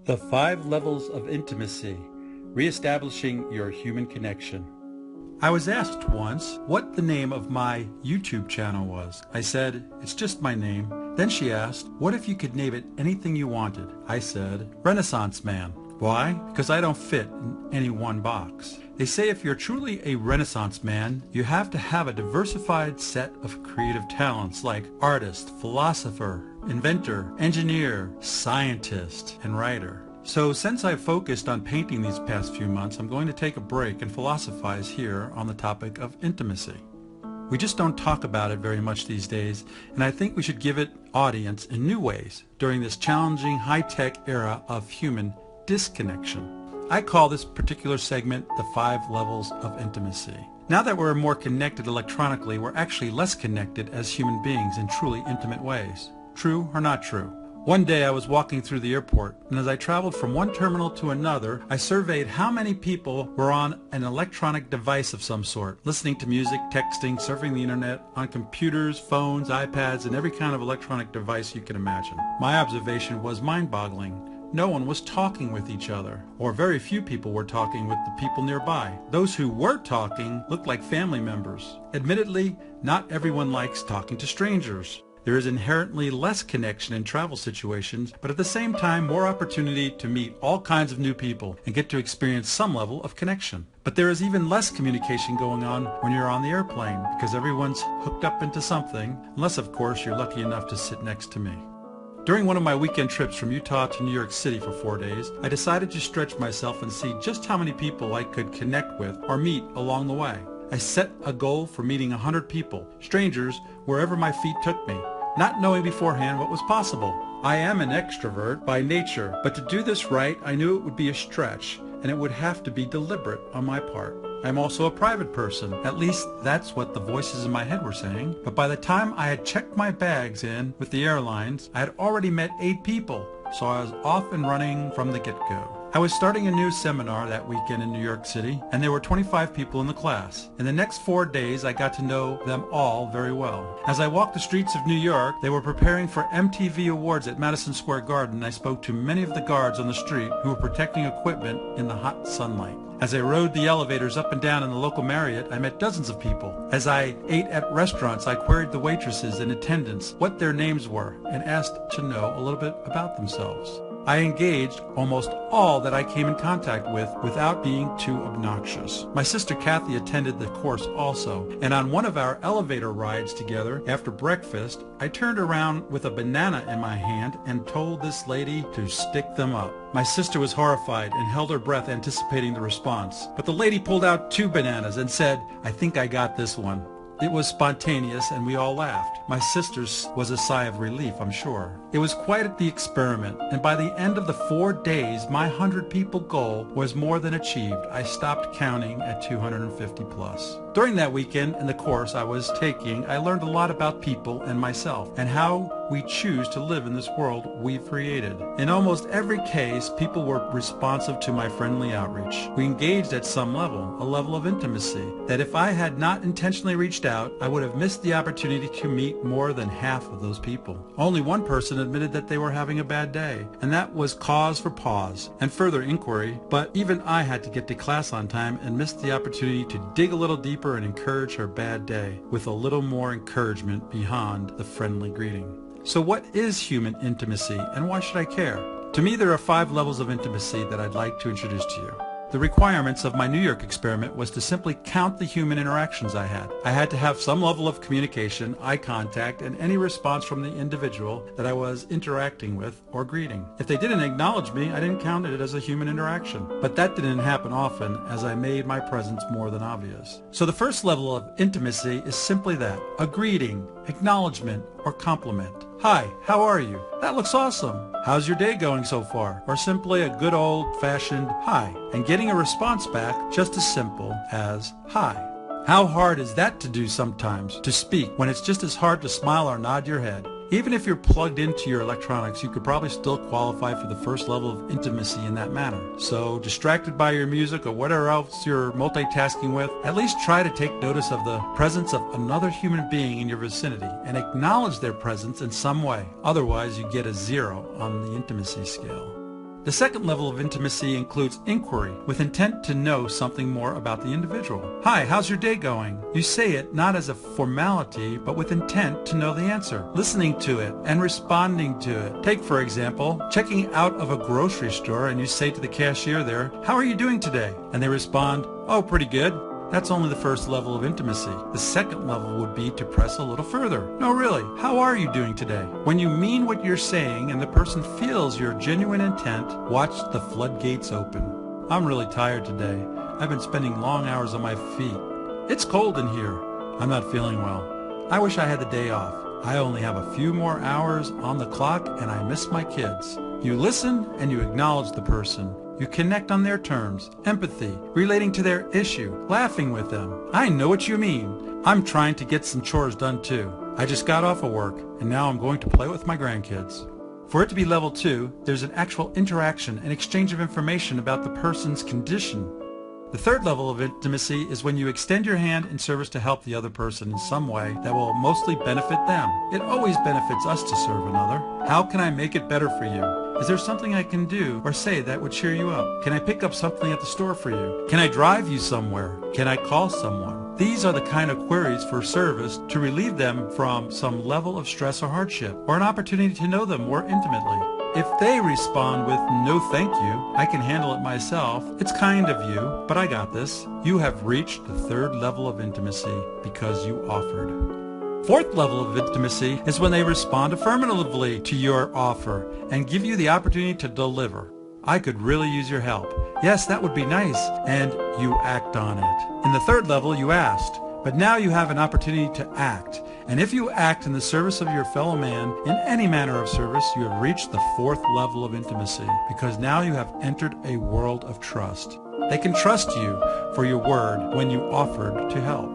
The 5 Levels of Intimacy, Reestablishing Your Human Connection. I was asked once what the name of my YouTube channel was. I said, it's just my name. Then she asked, what if you could name it anything you wanted? I said, Renaissance Man. Why? Because I don't fit in any one box. They say if you're truly a Renaissance man, you have to have a diversified set of creative talents like artist, philosopher, inventor, engineer, scientist, and writer. So since I've focused on painting these past few months, I'm going to take a break and philosophize here on the topic of intimacy. We just don't talk about it very much these days, and I think we should give it audience in new ways during this challenging high-tech era of human disconnection. I call this particular segment the 5 Levels of Intimacy. Now that we're more connected electronically, we're actually less connected as human beings in truly intimate ways. True or not true? One day I was walking through the airport, and as I traveled from one terminal to another, I surveyed how many people were on an electronic device of some sort, listening to music, texting, surfing the internet, on computers, phones, iPads, and every kind of electronic device you can imagine. My observation was mind-boggling. No one was talking with each other, or very few people were talking with the people nearby. Those who were talking looked like family members. Admittedly, not everyone likes talking to strangers. There is inherently less connection in travel situations, but at the same time more opportunity to meet all kinds of new people and get to experience some level of connection. But there is even less communication going on when you're on the airplane because everyone's hooked up into something, unless of course you're lucky enough to sit next to me. During one of my weekend trips from Utah to New York City for 4 days, I decided to stretch myself and see just how many people I could connect with or meet along the way. I set a goal for meeting 100 people, strangers, wherever my feet took me, not knowing beforehand what was possible. I am an extrovert by nature, but to do this right, I knew it would be a stretch, and it would have to be deliberate on my part. I'm also a private person. At least that's what the voices in my head were saying. But by the time I had checked my bags in with the airlines, I had already met 8 people, so I was off and running from the get-go. I was starting a new seminar that weekend in New York City, and there were 25 people in the class. In the next 4 days, I got to know them all very well. As I walked the streets of New York, they were preparing for MTV Awards at Madison Square Garden. I spoke to many of the guards on the street who were protecting equipment in the hot sunlight. As I rode the elevators up and down in the local Marriott, I met dozens of people. As I ate at restaurants, I queried the waitresses and attendants what their names were and asked to know a little bit about themselves. I engaged almost all that I came in contact with without being too obnoxious. My sister Kathy attended the course also, and on one of our elevator rides together after breakfast, I turned around with a banana in my hand and told this lady to stick them up. My sister was horrified and held her breath anticipating the response, but the lady pulled out 2 bananas and said, "I think I got this one." It was spontaneous and we all laughed. My sister's was a sigh of relief, I'm sure. It was quite the experiment, and by the end of the 4 days, my 100 people goal was more than achieved. I stopped counting at 250 plus. During that weekend and the course I was taking, I learned a lot about people and myself and how we choose to live in this world we've created. In almost every case, people were responsive to my friendly outreach. We engaged at some level, a level of intimacy, that if I had not intentionally reached out, I would have missed the opportunity to meet more than half of those people. Only one person admitted that they were having a bad day, and that was cause for pause and further inquiry, but even I had to get to class on time and missed the opportunity to dig a little deeper and encourage her bad day with a little more encouragement beyond the friendly greeting. So what is human intimacy, and why should I care? To me, there are 5 levels of intimacy that I'd like to introduce to you. The requirements of my New York experiment was to simply count the human interactions I had. I had to have some level of communication, eye contact, and any response from the individual that I was interacting with or greeting. If they didn't acknowledge me, I didn't count it as a human interaction. But that didn't happen often, as I made my presence more than obvious. So the first level of intimacy is simply that, a greeting, acknowledgement, or compliment. Hi, how are you? That looks awesome. How's your day going so far? Or simply a good old-fashioned hi, and getting a response back just as simple as hi. How hard is that to do sometimes, to speak, when it's just as hard to smile or nod your head? Even if you're plugged into your electronics, you could probably still qualify for the first level of intimacy in that manner. So, distracted by your music or whatever else you're multitasking with, at least try to take notice of the presence of another human being in your vicinity and acknowledge their presence in some way. Otherwise, you get a 0 on the intimacy scale. The second level of intimacy includes inquiry, with intent to know something more about the individual. Hi, how's your day going? You say it not as a formality, but with intent to know the answer, listening to it and responding to it. Take, for example, checking out of a grocery store and you say to the cashier there, "How are you doing today?" And they respond, "Oh, pretty good." That's only the first level of intimacy. The second level would be to press a little further. "No, really, how are you doing today?" When you mean what you're saying and the person feels your genuine intent, watch the floodgates open. "I'm really tired today. I've been spending long hours on my feet. It's cold in here. I'm not feeling well. I wish I had the day off. I only have a few more hours on the clock and I miss my kids." You listen and you acknowledge the person. You connect on their terms, empathy, relating to their issue, laughing with them. "I know what you mean. I'm trying to get some chores done too. I just got off of work and now I'm going to play with my grandkids." For it to be level 2, there's an actual interaction and exchange of information about the person's condition. The third level of intimacy is when you extend your hand in service to help the other person in some way that will mostly benefit them. It always benefits us to serve another. "How can I make it better for you? Is there something I can do or say that would cheer you up? Can I pick up something at the store for you? Can I drive you somewhere? Can I call someone?" These are the kind of queries for service to relieve them from some level of stress or hardship, or an opportunity to know them more intimately. If they respond with "No thank you, I can handle it myself, it's kind of you, but I got this," you have reached the third level of intimacy because you offered. Fourth level of intimacy is when they respond affirmatively to your offer and give you the opportunity to deliver. "I could really use your help." "Yes, that would be nice," and you act on it. In the third level, you asked, but now you have an opportunity to act. And if you act in the service of your fellow man, in any manner of service, you have reached the fourth level of intimacy, because now you have entered a world of trust. They can trust you for your word when you offered to help.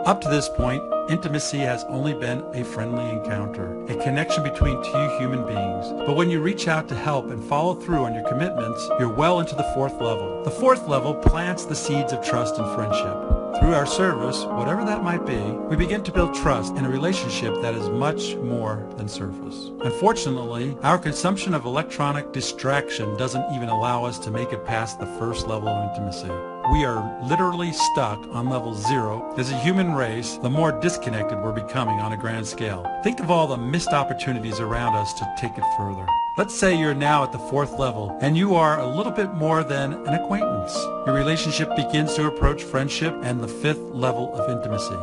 Up to this point, intimacy has only been a friendly encounter, a connection between two human beings. But when you reach out to help and follow through on your commitments, you're well into the fourth level. The fourth level plants the seeds of trust and friendship. Through our service, whatever that might be, we begin to build trust in a relationship that is much more than surface. Unfortunately, our consumption of electronic distraction doesn't even allow us to make it past the first level of intimacy. We are literally stuck on level 0. As a human race, the more disconnected we're becoming on a grand scale. Think of all the missed opportunities around us to take it further. Let's say you're now at the fourth level and you are a little bit more than an acquaintance. Your relationship begins to approach friendship and the fifth level of intimacy.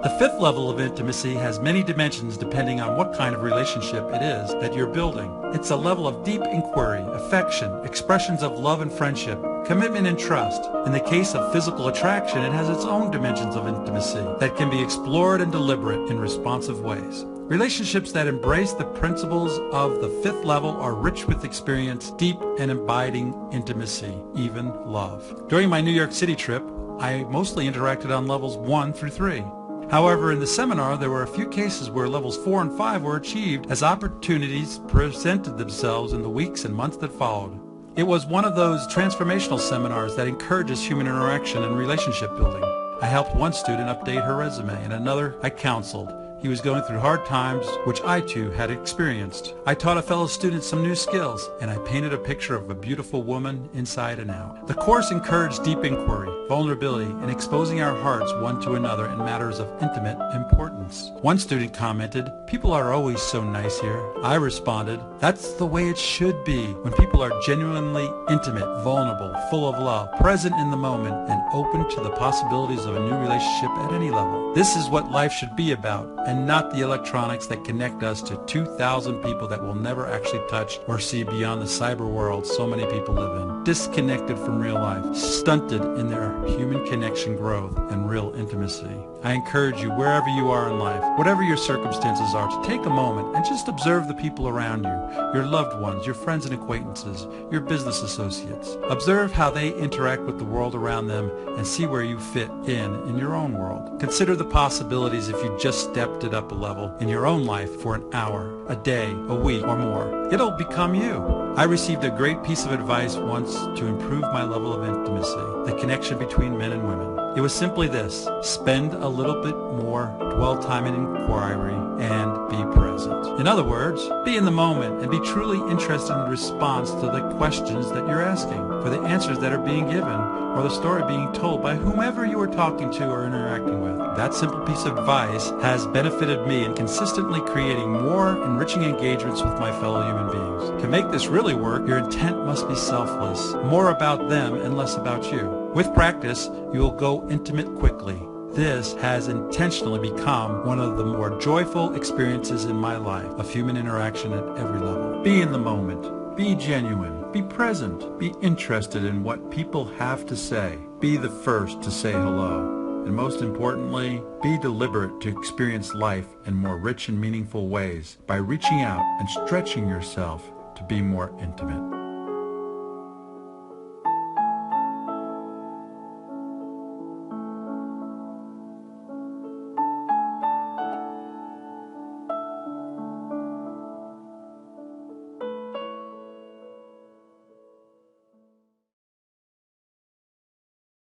The fifth level of intimacy has many dimensions depending on what kind of relationship it is that you're building. It's a level of deep inquiry, affection, expressions of love and friendship, commitment and trust. In the case of physical attraction, it has its own dimensions of intimacy that can be explored and deliberate in responsive ways. Relationships that embrace the principles of the fifth level are rich with experience, deep and abiding intimacy, even love. During my New York City trip, I mostly interacted on levels 1 through 3. However, in the seminar, there were a few cases where levels 4 and 5 were achieved as opportunities presented themselves in the weeks and months that followed. It was one of those transformational seminars that encourages human interaction and relationship building. I helped one student update her resume, and another I counseled. He was going through hard times, which I too had experienced. I taught a fellow student some new skills, and I painted a picture of a beautiful woman inside and out. The course encouraged deep inquiry, vulnerability, and exposing our hearts one to another in matters of intimate importance. One student commented, "People are always so nice here." I responded, "That's the way it should be, when people are genuinely intimate, vulnerable, full of love, present in the moment, and open to the possibilities of a new relationship at any level. This is what life should be about, and not the electronics that connect us to 2,000 people that will never actually touch or see beyond the cyber world so many people live in. Disconnected from real life, stunted in their human connection growth and real intimacy." I encourage you, wherever you are in life, whatever your circumstances are, to take a moment and just observe the people around you, your loved ones, your friends and acquaintances, your business associates. Observe how they interact with the world around them and see where you fit in your own world. Consider the possibilities if you just stepped it up a level in your own life for an hour, a day, a week, or more. It'll become you. I received a great piece of advice once to improve my level of intimacy, the connection between men and women. It was simply this: spend a little bit more dwell time in inquiry and be present. In other words, be in the moment and be truly interested in response to the questions that you're asking, for the answers that are being given, or the story being told by whomever you are talking to or interacting with. That simple piece of advice has benefited me in consistently creating more enriching engagements with my fellow human beings. To make this really work, your intent must be selfless, more about them and less about you. With practice, you will go intimate quickly. This has intentionally become one of the more joyful experiences in my life of human interaction at every level. Be in the moment. Be genuine. Be present. Be interested in what people have to say. Be the first to say hello. And most importantly, be deliberate to experience life in more rich and meaningful ways by reaching out and stretching yourself to be more intimate.